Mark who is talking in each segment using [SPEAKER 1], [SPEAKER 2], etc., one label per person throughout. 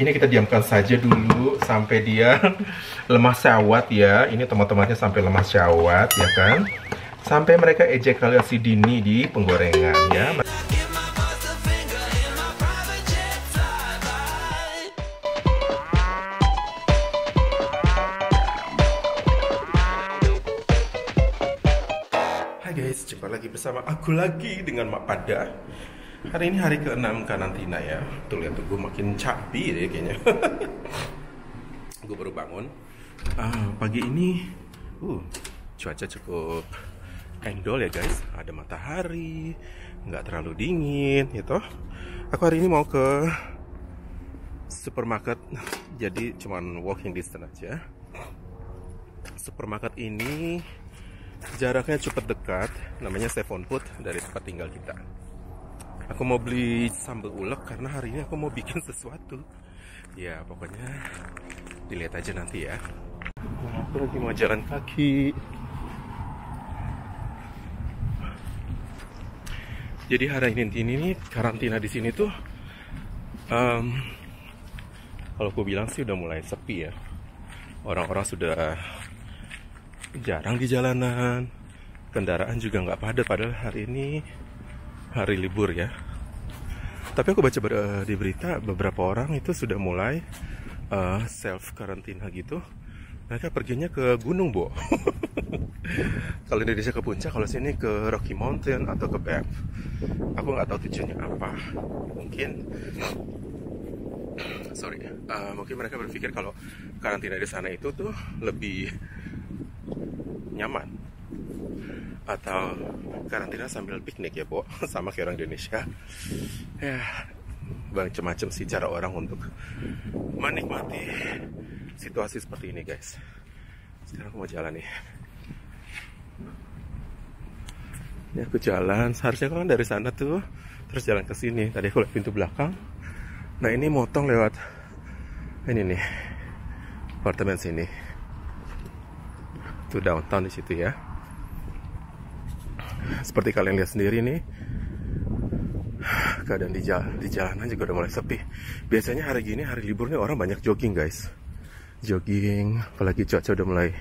[SPEAKER 1] Ini kita diamkan saja dulu sampai dia lemah syawat ya. Ini tomat-tomatnya sampai lemah syawat ya kan. Sampai mereka ejakulasi dini di penggorengan ya. Hai guys, jumpa lagi bersama aku lagi dengan Mak Pada. Hari ini hari ke-6 karantina ya. Tuh lihat tuh, gue makin cabi deh kayaknya. Gue baru bangun. Pagi ini, cuaca cukup endol ya guys. Ada matahari, nggak terlalu dingin, gitu. Aku hari ini mau ke supermarket, jadi cuman walking distance aja. Supermarket ini jaraknya cukup dekat, namanya Seven Food dari tempat tinggal kita. Aku mau beli sambal ulek karena hari ini aku mau bikin sesuatu. Ya pokoknya dilihat aja nanti ya. Aku lagi mau jalan kaki. Jadi hari ini karantina di sini tuh, kalau aku bilang sih udah mulai sepi ya. Orang-orang sudah jarang di jalanan, kendaraan juga nggak padat, padahal hari ini hari libur ya. Tapi aku baca di berita beberapa orang itu sudah mulai self karantina gitu. Mereka perginya ke gunung, Bo. Kalau Indonesia ke puncak, kalau sini ke Rocky Mountain atau ke Banff. Aku nggak tahu tujuannya apa. Mungkin mereka berpikir kalau karantina di sana itu tuh lebih nyaman, atau karantina sambil piknik ya, Bo, sama kayak orang Indonesia. Ya, macam-macam sih cara orang untuk menikmati situasi seperti ini, guys. Sekarang aku mau jalan nih. Ini aku jalan, seharusnya kan dari sana tuh terus jalan ke sini. Tadi aku lihat pintu belakang. Nah, ini motong lewat ini nih, apartemen sini. Itu downtown di situ ya. Seperti kalian lihat sendiri nih, keadaan di jalanan juga udah mulai sepi. Biasanya hari gini, hari libur nih, orang banyak jogging guys. Jogging, apalagi cuaca udah mulai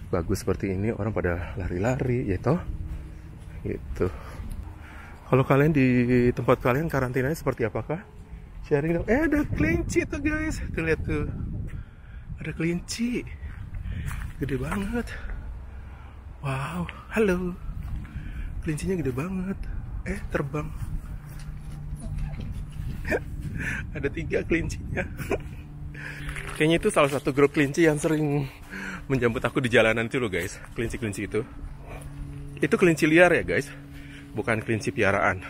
[SPEAKER 1] bagus seperti ini, orang pada lari-lari gitu. Gitu. Kalau kalian di tempat kalian karantinanya seperti apakah? Sharing dong. Ada kelinci tuh guys. Tuh lihat tuh. Ada kelinci. Gede banget. Wow, halo. Kelincinya gede banget. Terbang. Ada 3 kelincinya. Kayaknya itu salah satu grup kelinci yang sering menjemput aku di jalanan itu loh guys. Kelinci-kelinci itu. Itu kelinci liar ya guys. Bukan kelinci piaraan.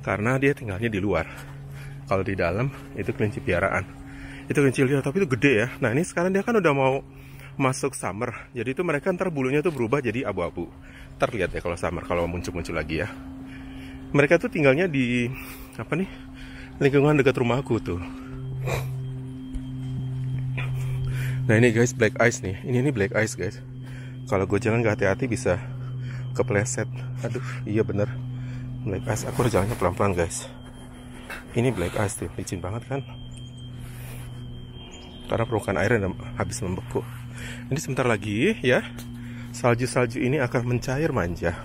[SPEAKER 1] Karena dia tinggalnya di luar. Kalau di dalam itu kelinci piaraan. Itu kelinci liar, tapi itu gede ya. Nah ini sekarang dia kan udah mau masuk summer, jadi itu mereka ntar bulunya tuh berubah jadi abu-abu. Terlihat ya kalau summer, kalau muncul-muncul lagi ya. Mereka tuh tinggalnya di lingkungan dekat rumahku tuh. Nah ini guys, black ice nih. Ini black ice guys. Kalau gue jalan gak hati-hati bisa kepleset. Aduh, iya bener, black ice. Aku harus jalannya pelan-pelan guys. Ini black ice tuh, licin banget kan? Karena permukaan airnya habis membeku. Ini sebentar lagi ya, salju-salju ini akan mencair manja.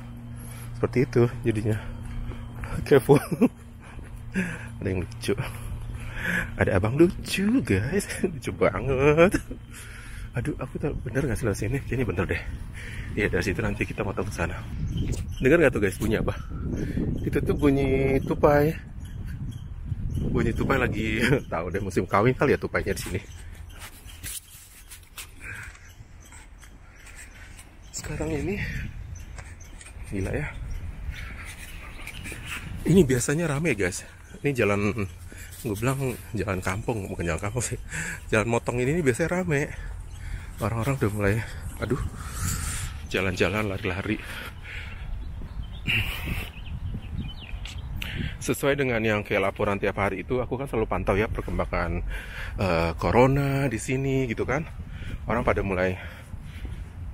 [SPEAKER 1] Seperti itu jadinya. Careful. Ada yang lucu. Ada abang lucu guys. Lucu banget. Aduh, aku tahu bener gak sih lewat sini? Kayaknya bener deh. Iya, dari situ nanti kita motong ke sana. Dengar gak tuh guys bunyi apa? Itu tuh bunyi tupai. Bunyi tupai lagi tahu deh, musim kawin kali ya tupainya di sini. Sekarang ini gila ya. Ini biasanya rame guys. Ini jalan, gue bilang jalan kampung, bukan jalan kampung sih. Jalan motong ini biasanya rame. Orang-orang udah mulai, jalan-jalan, lari-lari. Sesuai dengan yang kayak laporan tiap hari itu, aku kan selalu pantau ya perkembangan corona di sini gitu kan. Orang pada mulai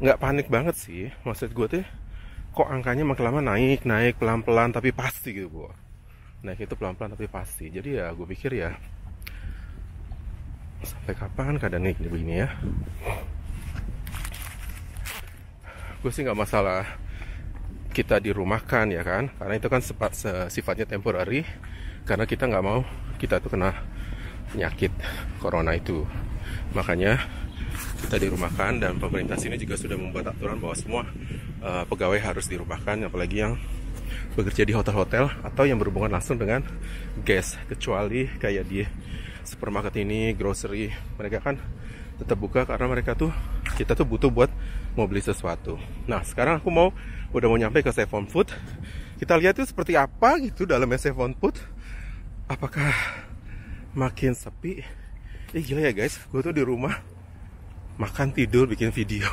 [SPEAKER 1] nggak panik banget sih, maksud gue tuh kok angkanya makin lama naik pelan-pelan tapi pasti. pasti gitu Bu. Naik itu pelan-pelan tapi pasti. Jadi ya gue pikir ya Sampai kapan keadaan ini begini ya? Gue sih nggak masalah kita dirumahkan ya kan, karena itu kan sifatnya temporary, karena kita nggak mau kita tuh kena penyakit corona itu. Makanya kita dirumahkan, dan pemerintah sini juga sudah membuat aturan bahwa semua pegawai harus dirumahkan, apalagi yang bekerja di hotel-hotel atau yang berhubungan langsung dengan guest, kecuali kayak di supermarket ini, grocery, mereka kan tetap buka karena mereka tuh, kita tuh butuh buat mau beli sesuatu. Nah sekarang aku udah mau nyampe ke Save On Food. Kita lihat tuh seperti apa gitu dalamnya Save On Food. Apakah makin sepi? Gila ya guys, gue tuh di rumah makan, tidur, bikin video.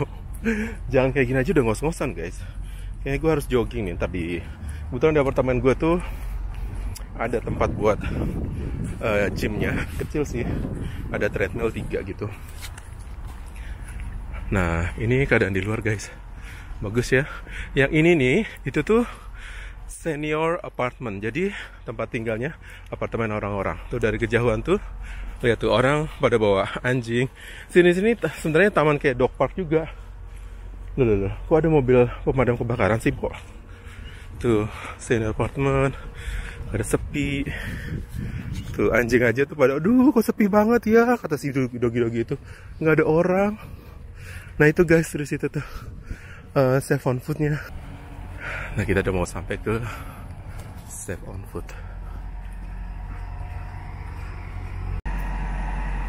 [SPEAKER 1] Jangan kayak gini aja udah ngos-ngosan guys. Kayaknya gue harus jogging nih ntar kebetulan di apartemen gue tuh ada tempat buat gymnya, kecil sih, ada treadmill 3 gitu. Nah ini keadaan di luar guys, bagus ya. Yang ini nih, itu tuh senior apartment, jadi tempat tinggalnya apartemen orang-orang. Tuh dari kejauhan tuh, lihat tuh orang pada bawa anjing. Sini-sini sebenarnya taman kayak dog park juga. Loh, kok ada mobil pemadam kebakaran sih kok? Tuh senior apartment, ada sepi. Tuh anjing aja tuh pada, aduh kok sepi banget ya, kata si dogi-dogi itu, nggak ada orang. Nah itu guys, di situ tuh Save On Food-nya. Nah kita udah mau sampai ke Save On Food.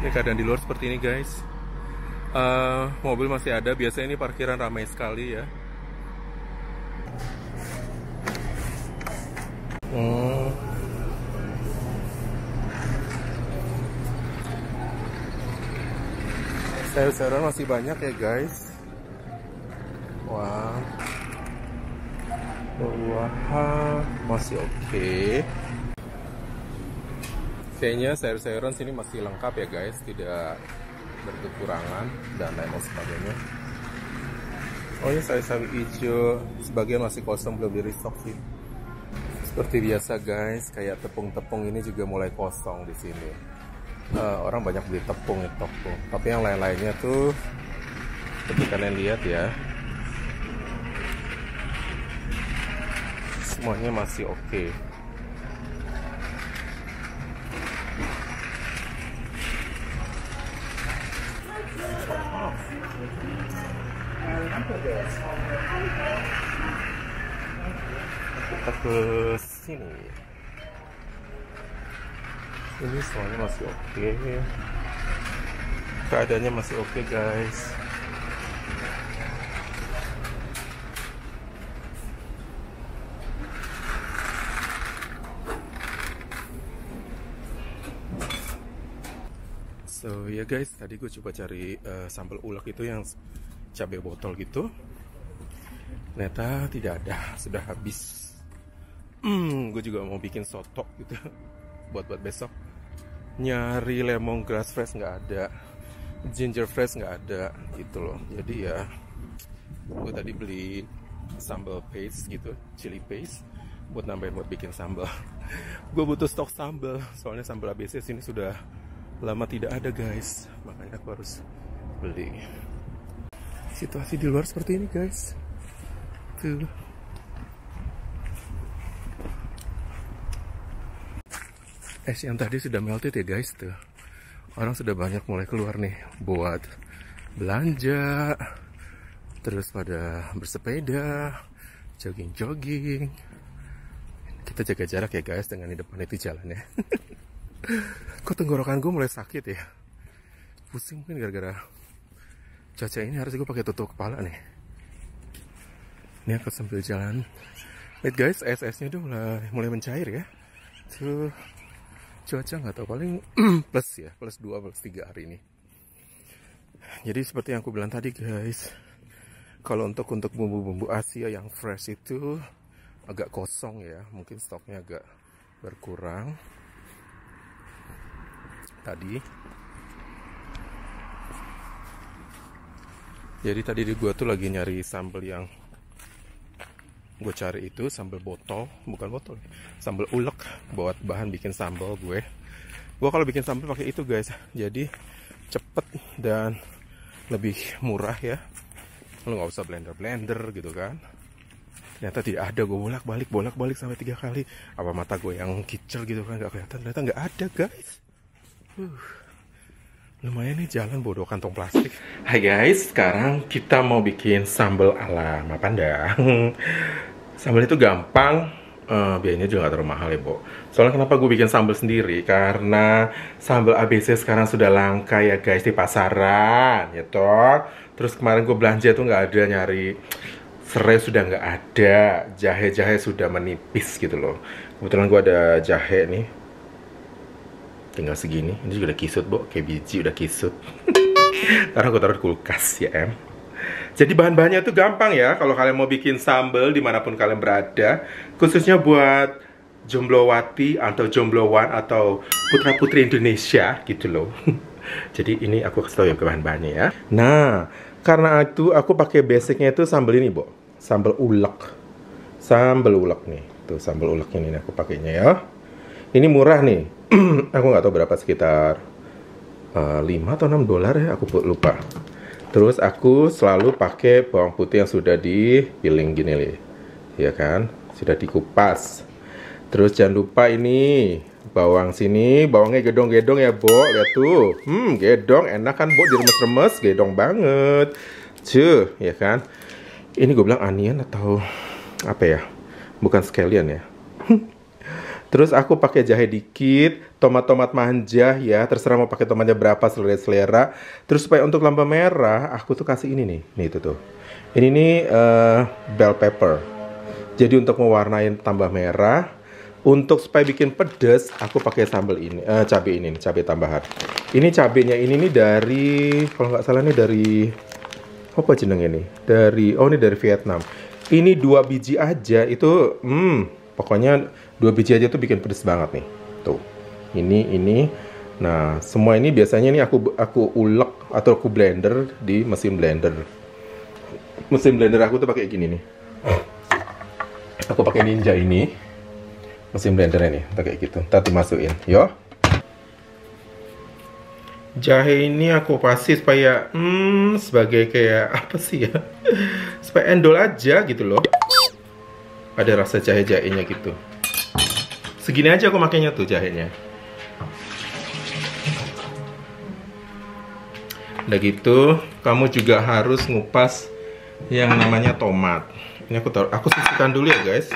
[SPEAKER 1] Ini keadaan di luar seperti ini guys. Mobil masih ada, biasanya ini parkiran ramai sekali ya. Sayur-sayuran masih banyak ya guys. Wah, buah masih oke. Kayaknya sayur-sayuran sini masih lengkap ya guys, tidak berkekurangan dan lain sebagainya. Oh ya, sayur-sayur hijau sebagian masih kosong, belum di restock sih. Seperti biasa guys, kayak tepung-tepung ini juga mulai kosong di sini. Orang banyak beli tepung di toko, tapi yang lain-lainnya tuh seperti kalian lihat ya, semuanya masih oke. Kita ke sini. Ini semuanya masih oke. Keadaannya masih oke guys. So ya guys, tadi gue coba cari sambal ulek itu yang cabai botol gitu. Ternyata tidak ada, sudah habis. Gue juga mau bikin soto gitu buat besok. Nyari lemongrass fresh nggak ada, ginger fresh nggak ada gitu loh. Jadi ya gue tadi beli sambal paste gitu, chili paste buat nambahin buat bikin sambal. Gue butuh stok sambal, soalnya sambal ABC sini sudah lama tidak ada guys, makanya aku harus beli. Situasi di luar seperti ini guys. Tuh. Es yang tadi sudah melted ya guys tuh. Orang sudah banyak mulai keluar nih buat belanja, terus pada bersepeda, jogging-jogging. Kita jaga jarak ya guys dengan di depan itu jalannya. Kok tenggorokan gue mulai sakit ya? Pusing mungkin gara-gara cuaca ini, harus gue pakai tutup kepala nih. Ini aku sambil jalan. Lihat guys, es-esnya udah mulai mencair ya. Tuh. Cuaca nggak tahu, paling plus ya, plus 2, plus 3 hari ini. Jadi seperti yang aku bilang tadi guys, kalau untuk bumbu-bumbu Asia yang fresh itu agak kosong ya, mungkin stoknya agak berkurang tadi. Jadi tadi gue tuh lagi nyari sambal yang gue cari itu, sambal botol, bukan botol, sambal ulek buat bahan bikin sambal gue. Gue kalau bikin sambal pakai itu guys. Jadi cepet dan lebih murah ya. Lo nggak usah blender gitu kan. Ternyata tidak ada, gue bolak-balik sampai 3 kali. Apa mata gue yang kicil gitu kan, nggak kelihatan. Ternyata nggak ada guys. Lumayan nih jalan bodoh kantong plastik. Hai guys, sekarang kita mau bikin sambal ala Mapandang. Sambal itu gampang, biayanya juga gak terlalu mahal ya, Bo. Soalnya kenapa gue bikin sambal sendiri? Karena sambal ABC sekarang sudah langka ya guys di pasaran, ya toh. Terus kemarin gue belanja tuh nggak ada, nyari serai sudah nggak ada, jahe sudah menipis gitu loh. Kebetulan gue ada jahe nih, tinggal segini. Ini juga udah kisut, Bo, kayak biji udah kisut. Karena gue taruh di kulkas ya, em. Jadi bahan-bahannya tuh gampang ya kalau kalian mau bikin sambal dimanapun kalian berada, khususnya buat jomblowati atau jomblowan atau putra-putri Indonesia gitu loh. Jadi ini aku kasih tau ya bahan-bahannya ya. Nah, karena itu aku pakai basicnya itu sambal ini, Bo. Sambal ulek. Sambal ulek nih. Tuh sambal ulek ini aku pakainya ya. Ini murah nih. Aku nggak tahu berapa, sekitar 5 atau 6 dolar ya, aku lupa. Terus aku selalu pakai bawang putih yang sudah dipiling gini nih, ya kan, sudah dikupas. Terus jangan lupa ini bawang sini, bawangnya gedong-gedong ya, Bo. Lihat tuh, gedong, enak kan, Bo, diremes-remes, gedong banget, cuh, ya kan. Ini gue bilang onion atau apa ya, bukan scallion ya. Terus aku pakai jahe dikit, tomat manja ya, terserah mau pakai tomatnya berapa, selera. Terus supaya untuk lambah merah, aku tuh kasih ini nih itu tuh. Ini nih bell pepper. Jadi untuk mewarnain tambah merah. Untuk supaya bikin pedas, aku pakai sambal ini, cabai ini, cabai tambahan. Ini cabainya ini nih dari, kalau nggak salah nih dari, apa jenengnya nih? Ini dari Vietnam. Ini 2 biji aja itu, pokoknya 2 biji aja tuh bikin pedes banget nih. Tuh. Ini. Nah, semua ini biasanya nih aku ulek atau aku blender di mesin blender. Mesin blender aku tuh pakai gini nih. Aku pakai Ninja ini. Mesin blender ini pakai gitu. Ntar dimasukin, yo. Jahe ini aku pasti supaya sebagai kayak apa sih ya? Supaya endol aja gitu loh. Ada rasa jahe-jahenya gitu. Segini aja aku makainya tuh jahenya. Udah gitu, kamu juga harus ngupas yang namanya tomat. Ini aku sisihkan dulu ya guys.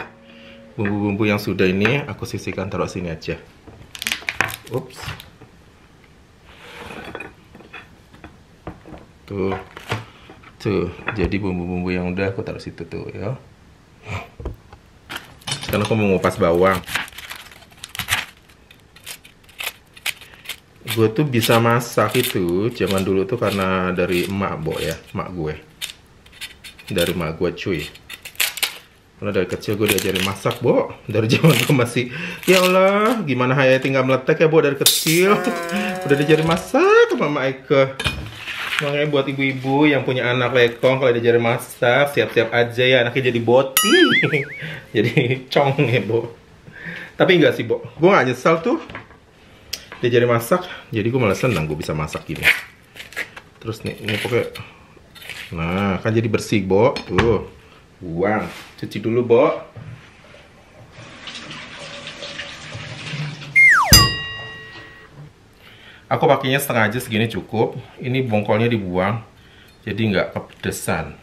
[SPEAKER 1] Bumbu-bumbu yang sudah ini aku sisihkan, taruh sini aja. Ups. Tuh. Jadi bumbu-bumbu yang udah aku taruh situ tuh ya. Sekarang aku mau ngupas bawang. Gue tuh bisa masak itu zaman dulu tuh karena dari emak, Bo ya, emak gue. Dari emak gue cuy. Karena dari kecil gue diajarin masak, Bo. Dari zaman gue masih, ya Allah, gimana hayat tinggal meletek ya, Bo, dari kecil. Udah diajarin masak sama Mama Eke. Makanya buat ibu-ibu yang punya anak lekong, kalau diajarin masak, siap-siap aja ya anaknya jadi boti. Jadi cong ya, Bo. Tapi enggak sih, Bo. Gue gak nyesal tuh diajarin masak, jadi gue malah senang gue bisa masak gini. Terus nih, ini pokoknya, nah kan jadi bersih, Bo. Tuh, buang, cuci dulu, Bo. Aku pakainya setengah aja, segini cukup. Ini bongkolnya dibuang, jadi nggak kepedesan.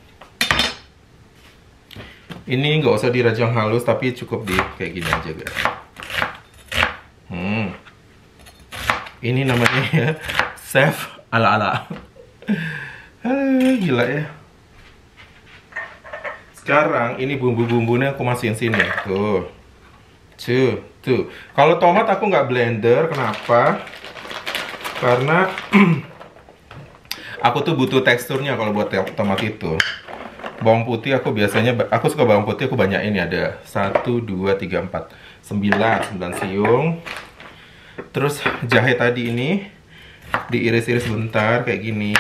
[SPEAKER 1] Ini nggak usah dirajang halus, tapi cukup di kayak gini aja, guys. Ini namanya chef ala-ala. Gila ya. Sekarang ini bumbu-bumbunya aku masukin sini. Tuh. Kalau tomat aku nggak blender, kenapa? Karena aku tuh butuh teksturnya kalau buat tomat itu. Bawang putih aku biasanya, aku suka bawang putih, aku banyak ini, ada 1, 2, 3, 4, 9 siung. Terus jahe tadi ini diiris-iris bentar kayak gini.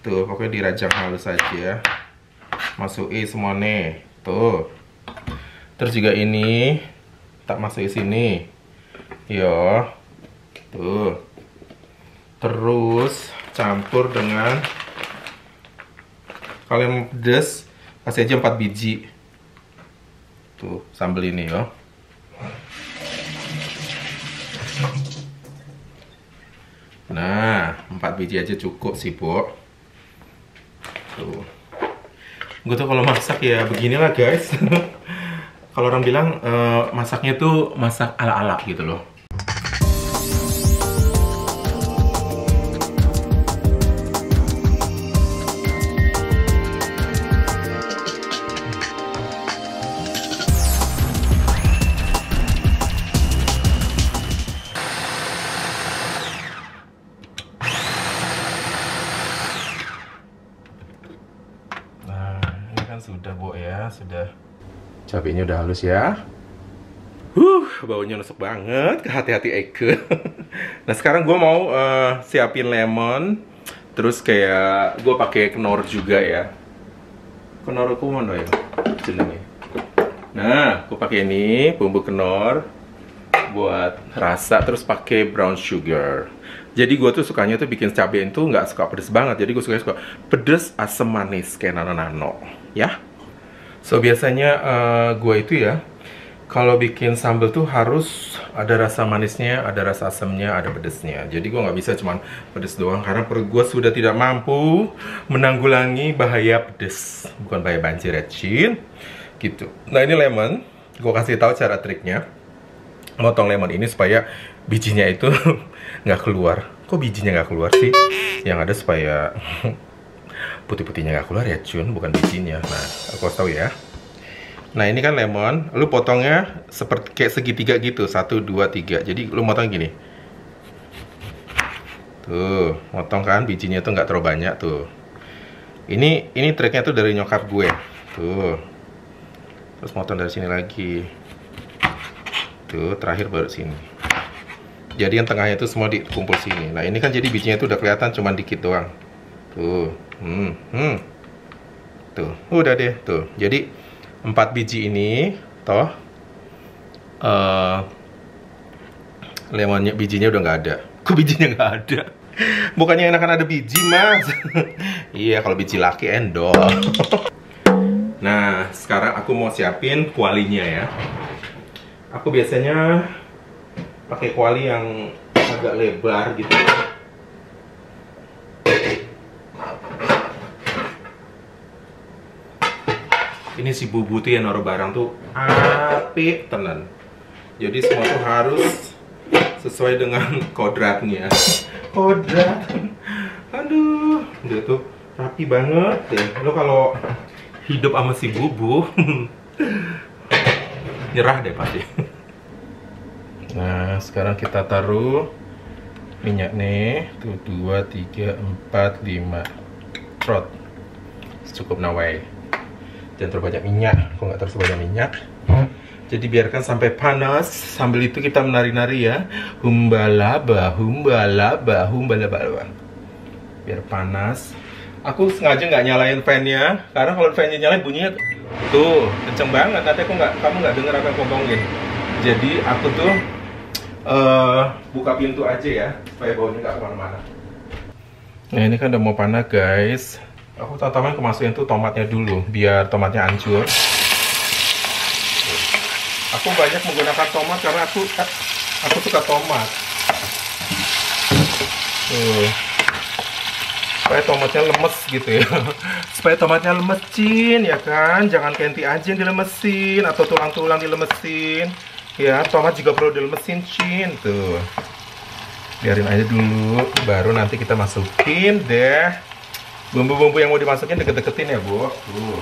[SPEAKER 1] Tuh, pokoknya dirajang halus aja. Masukin semuanya. Tuh. Terus juga ini tak masukin sini. Yo. Tuh. Terus campur dengan, kalau yang pedas kasih aja 4 biji. Tuh sambal ini ya. Nah 4 biji aja cukup sih, Bu. Tuh. Gue tuh kalau masak ya beginilah guys. Kalau orang bilang masaknya tuh masak ala-ala gitu loh. Sudah, Bu ya, sudah. Cabenya udah halus ya. Baunya nusuk banget, hati-hati Eke. Nah sekarang gue mau siapin lemon, terus kayak gue pakai kenor juga ya. Kenor aku mana ya? Jenenge. Nah, gue pakai ini bumbu kenor buat rasa, terus pakai brown sugar. Jadi gue tuh sukanya tuh bikin cabai itu nggak suka pedes banget. Jadi gue suka pedes, asam, manis kayak nano-nano, ya. So biasanya gue itu ya, kalau bikin sambal tuh harus ada rasa manisnya, ada rasa asamnya, ada pedesnya. Jadi gue nggak bisa cuman pedes doang karena perut gue sudah tidak mampu menanggulangi bahaya pedes, bukan bahaya banjir ya, Cin. Gitu. Nah ini lemon, gue kasih tahu cara triknya. Motong lemon ini supaya bijinya itu nggak keluar. Kok bijinya nggak keluar sih? Yang ada supaya putih-putihnya nggak keluar ya, Cun, bukan bijinya. Nah, aku harus tahu ya. Nah ini kan lemon, lu potongnya seperti kayak segitiga gitu, 1, 2, 3. Jadi lu motong gini. Tuh, motong kan bijinya tuh nggak terlalu banyak tuh. Ini triknya tuh dari nyokap gue. Tuh. Terus motong dari sini lagi. Tuh, terakhir baru sini. Jadi yang tengahnya itu semua dikumpul sini. Nah, ini kan jadi bijinya itu udah kelihatan cuma dikit doang. Tuh. Tuh, udah deh, tuh. Jadi 4 biji ini toh lemonnya, bijinya udah nggak ada. Kok bijinya nggak ada? Bukannya enakan ada biji, Mas? Iya, kalau biji laki endol. Nah, sekarang aku mau siapin kualinya ya. Aku biasanya pakai kuali yang agak lebar gitu. Ini si bubu tuh yang naruh barang tuh apik tenan. Jadi semua tuh harus sesuai dengan kodratnya. Kodrat. Aduh, dia tuh rapi banget deh. Lo kalau hidup sama si bubu nyerah deh pasti. Nah, sekarang kita taruh minyak nih. Tuh 2, 3, 4, 5. Trot. Cukup nawai. Jangan terlalu banyak minyak. Kalau nggak terlalu banyak minyak. Jadi biarkan sampai panas. Sambil itu kita menari-nari ya. Humbalaba, humbalaba, humbalaba. Biar panas. Aku sengaja nggak nyalain fan-nya, karena kalau fan-nya nyalain bunyinya tuh kenceng banget. Nanti kamu nggak denger apa yang aku ngomongin. Jadi aku tuh buka pintu aja ya, supaya baunya nggak kemana-mana. Nah ini kan udah mau panas guys. Aku tambahin kemasukin tuh tomatnya dulu, biar tomatnya hancur. Aku banyak menggunakan tomat karena aku suka tomat. Tuh. Supaya tomatnya lemes gitu ya. Supaya tomatnya lemes, Cin, ya kan? Jangan kenti aja yang dilemesin atau tulang-tulang dilemesin. Ya, tomat juga perlu dilemesin, Cin. Tuh. Biarin aja dulu, baru nanti kita masukin deh bumbu-bumbu yang mau dimasukin, deket-deketin ya, Bu. Tuh.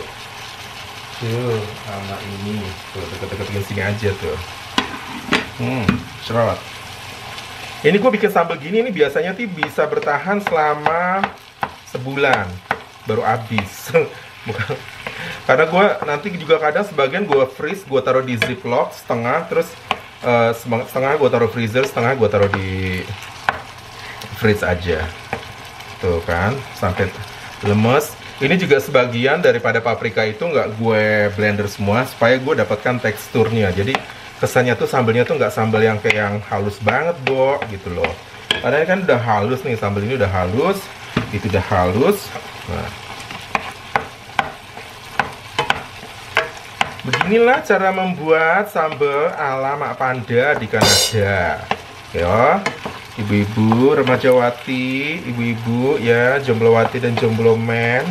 [SPEAKER 1] Tuh, sama ini. Tuh, deket-deketin sini aja tuh. Serot. Ini gue bikin sambal gini nih biasanya tuh bisa bertahan selama sebulan baru habis. Bukan. Karena gue nanti juga kadang sebagian gue freeze, gue taruh di ziplock setengah, terus setengah gue taruh freezer, setengah gue taruh di fridge aja. Tuh kan, sampai lemes. Ini juga sebagian daripada paprika itu nggak gue blender semua supaya gue dapatkan teksturnya. Jadi kesannya tuh sambalnya tuh nggak sambal yang kayak yang halus banget, Bo, gitu loh. Padahal kan udah halus nih, sambal ini udah halus, itu udah halus. Nah, beginilah cara membuat sambal ala Mak Panda di Kanada. Ya, ibu-ibu, remajawati, ibu-ibu ya, jomblowati dan jomblomen.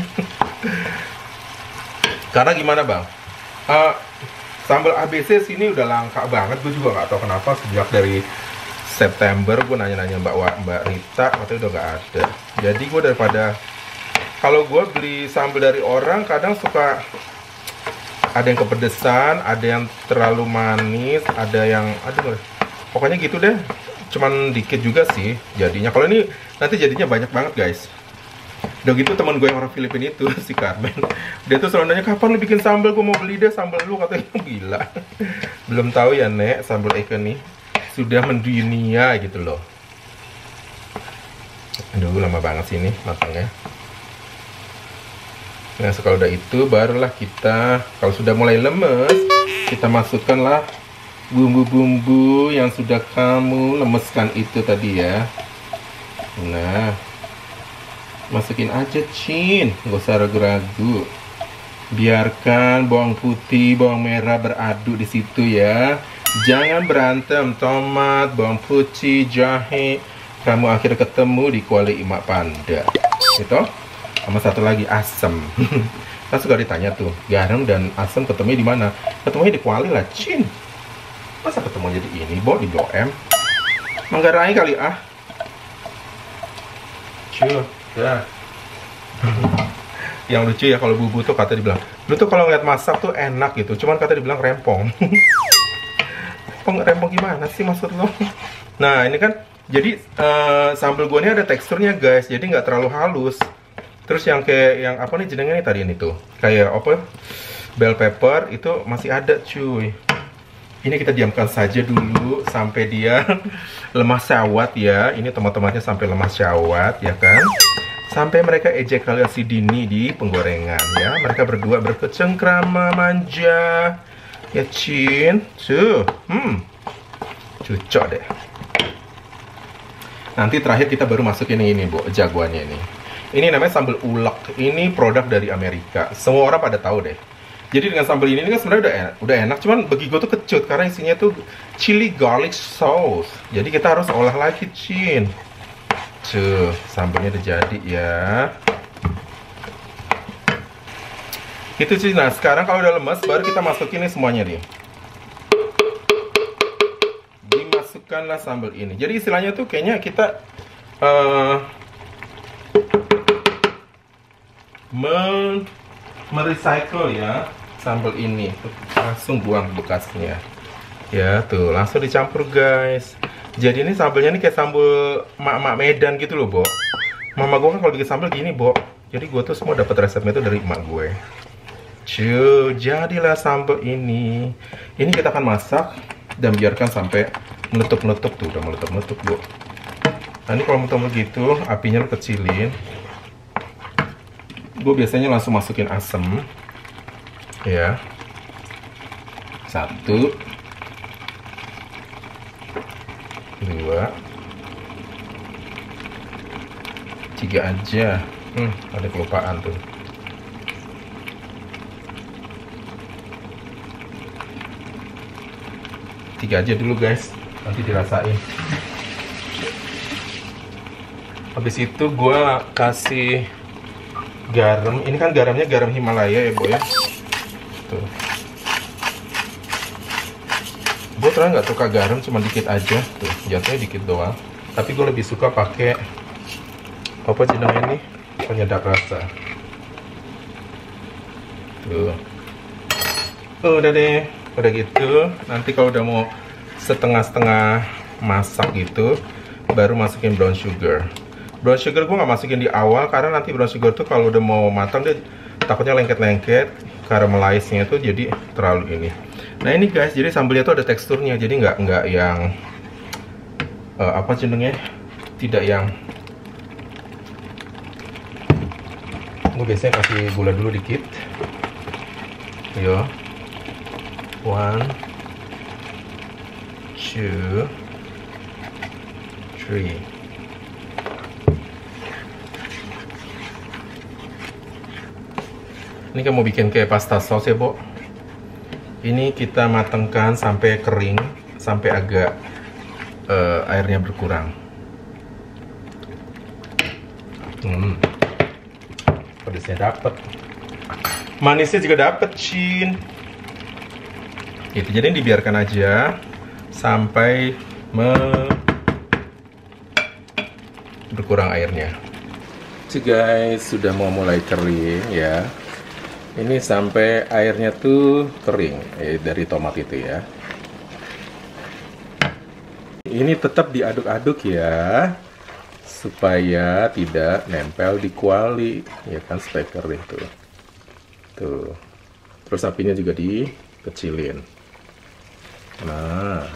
[SPEAKER 1] Karena gimana bang? Sambal ABC sini udah langka banget. Gue juga nggak tahu kenapa sejak dari September gue nanya-nanya Mbak Rita, katanya udah nggak ada. Jadi gue daripada kalau gue beli sambal dari orang kadang suka ada yang kepedesan, ada yang terlalu manis, ada yang aduh, pokoknya gitu deh. Cuman dikit juga sih jadinya. Kalau ini nanti jadinya banyak banget guys. Udah gitu teman gue yang orang Filipina itu si Carmen, dia tuh selalu nanya kapan lu bikin sambal, gue mau beli deh sambal lu, katanya. Gila, belum tahu ya Nek, sambal ikan nih sudah mendunia gitu loh. Aduh lama banget sih ini matangnya. Nah kalau udah itu barulah kita, kalau sudah mulai lemes, kita masukkanlah bumbu-bumbu yang sudah kamu lemeskan itu tadi ya. Nah, masukin aja Cin, nggak usah ragu-ragu. Biarkan bawang putih, bawang merah beradu di situ ya. Jangan berantem, tomat, bawang putih, jahe. Kamu akhirnya ketemu di kuali Mak Panda. Gitu. Sama satu lagi asam. Kan suka ditanya tuh, garam dan asam ketemu di mana? Ketemunya di kuali lah, Cin. Masa ketemu jadi ini, Bo, di Blok M? Manggarai kali ah. Cuy. Ya. Yang lucu ya kalau bubu tuh kata dibilang, lu tuh kalau ngeliat masak tuh enak gitu, cuman kata dibilang rempong. Rempong gimana sih maksud lo? Nah ini kan jadi sambal gua ini ada teksturnya guys, jadi nggak terlalu halus. Terus yang kayak yang apa nih jenengnya nih tadi ini tuh kayak apa, bell pepper itu masih ada cuy. Ini kita diamkan saja dulu sampai dia lemah syawat ya. Ini tomat-tomatnya sampai lemah syawat ya kan. Sampai mereka ejakulasi dini di penggorengan ya. Mereka berdua berkecengkrama manja. Ya Cin. Tuh. Cocok deh. Nanti terakhir kita baru masukin ini Bu, jagoannya ini. Ini namanya sambal ulek. Ini produk dari Amerika. Semua orang pada tahu deh. Jadi dengan sambal ini kan sebenarnya udah enak, cuman bagi gue tuh kecut karena isinya tuh chili garlic sauce. Jadi kita harus olah lagi Cin. Tuh, sambalnya udah jadi ya. Itu sih. Nah, sekarang kalau udah lemes baru kita masukin ini semuanya nih. Dimasukkanlah sambal ini. Jadi istilahnya tuh kayaknya kita merecycle ya sambal ini. Langsung buang bekasnya. Ya, tuh, langsung dicampur guys. Jadi ini sambalnya nih kayak sambal mak-mak Medan gitu loh, Bo. Mama gue kan kalau bikin sambal gini, Bo. Jadi gue tuh semua dapat resepnya itu dari emak gue. Cuy, jadilah sambal ini. Ini kita akan masak dan biarkan sampai meletup-meletup tuh, udah meletup-meletup, Bo. Nah, ini kalau meletup gitu, apinya lo kecilin. Gue biasanya langsung masukin asam. Ya. 1 2 3 aja. Ada kelupaan tuh. Tiga aja dulu guys, nanti dirasain. Habis itu gue kasih garam. Ini kan garamnya garam Himalaya ya Bu ya. Tuh. Gue ternyata nggak suka garam, cuma dikit aja. Tuh, jatuhnya dikit doang. Tapi gue lebih suka pakai apa jenengnya nih, penyedap rasa. Tuh. Udah deh, udah gitu. Nanti kalau udah mau setengah-setengah masak gitu, baru masukin brown sugar. Brown sugar gue nggak masukin di awal karena nanti brown sugar tuh kalau udah mau matang dia takutnya lengket-lengket, caramelize-nya tuh jadi terlalu ini. Nah ini guys, jadi sambalnya tuh ada teksturnya, jadi nggak yang apa jenengnya, tidak yang. Gue biasanya kasih gula dulu dikit. Yo, 1 2 3. Ini kan mau bikin kayak pasta saus ya, Bo. Ini kita matangkan sampai kering, sampai agak airnya berkurang. Pedasnya dapet, manisnya juga dapet, Cin. Itu jadi dibiarkan aja sampai berkurang airnya. Oke guys, sudah mau mulai kering ya. Ini sampai airnya tuh kering dari tomat itu ya. Ini tetap diaduk-aduk ya, supaya tidak nempel di kuali, ya kan, supaya kering tuh. Tuh. Terus apinya juga dikecilin. Nah.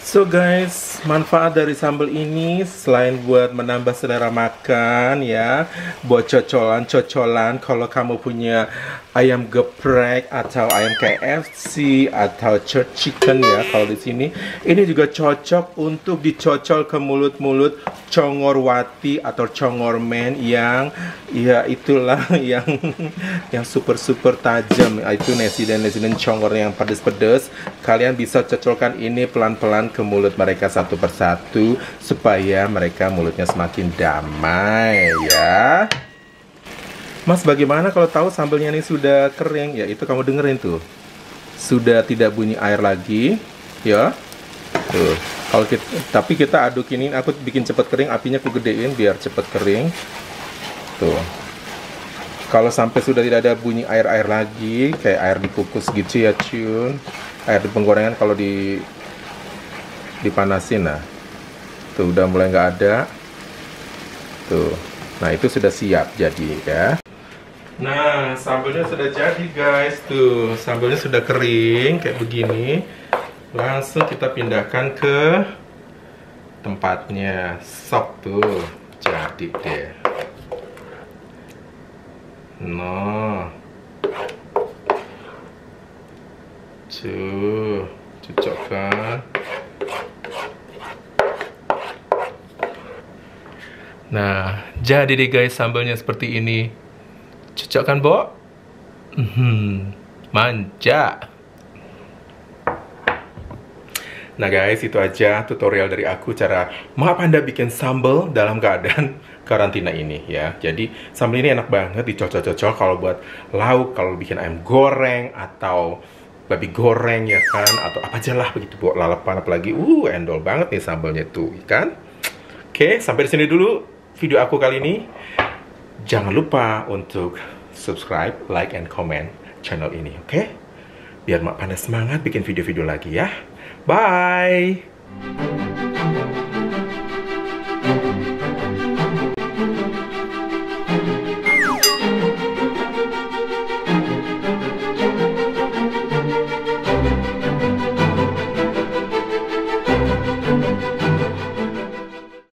[SPEAKER 1] So guys, manfaat dari sambal ini selain buat menambah selera makan ya, buat cocolan kalau kamu punya ayam geprek atau ayam KFC atau church chicken ya, kalau di sini ini juga cocok untuk dicocol ke mulut-mulut congorwati atau congormen yang ya itulah yang super tajam, itu nesiden congor yang pedes-pedes. Kalian bisa cocolkan ini pelan-pelan ke mulut mereka satu persatu supaya mereka mulutnya semakin damai ya. Mas, bagaimana kalau tahu sambalnya ini sudah kering? Ya itu kamu dengerin tuh, sudah tidak bunyi air lagi ya. Tuh, kalau kita, tapi kita aduk ini, aku bikin cepat kering, apinya aku gedein biar cepat kering. Tuh, kalau sampai sudah tidak ada bunyi air-air lagi, kayak air dikukus gitu ya, Cun. Air di penggorengan kalau dipanasin, nah, tuh udah mulai nggak ada. Tuh, nah itu sudah siap jadi ya. Nah, sambalnya sudah jadi guys. Tuh, sambalnya sudah kering kayak begini. Langsung kita pindahkan ke tempatnya. Sok tuh, jadi deh. Nah, tuh, cocok kan? Nah, jadi deh guys, sambalnya seperti ini. Cocok kan, Bo? Manja. Nah guys, itu aja tutorial dari aku cara maaf Anda bikin sambal dalam keadaan karantina ini ya. Jadi sambal ini enak banget dicocol-cocol kalau buat lauk, kalau bikin ayam goreng atau babi goreng ya kan, atau apa aja lah begitu, buat lalapan apalagi. Endol banget nih sambalnya tuh, kan? Oke, sampai di sini dulu video aku kali ini. Jangan lupa untuk subscribe, like, and comment channel ini, oke? Biar Mak Panda semangat bikin video-video lagi ya. Bye!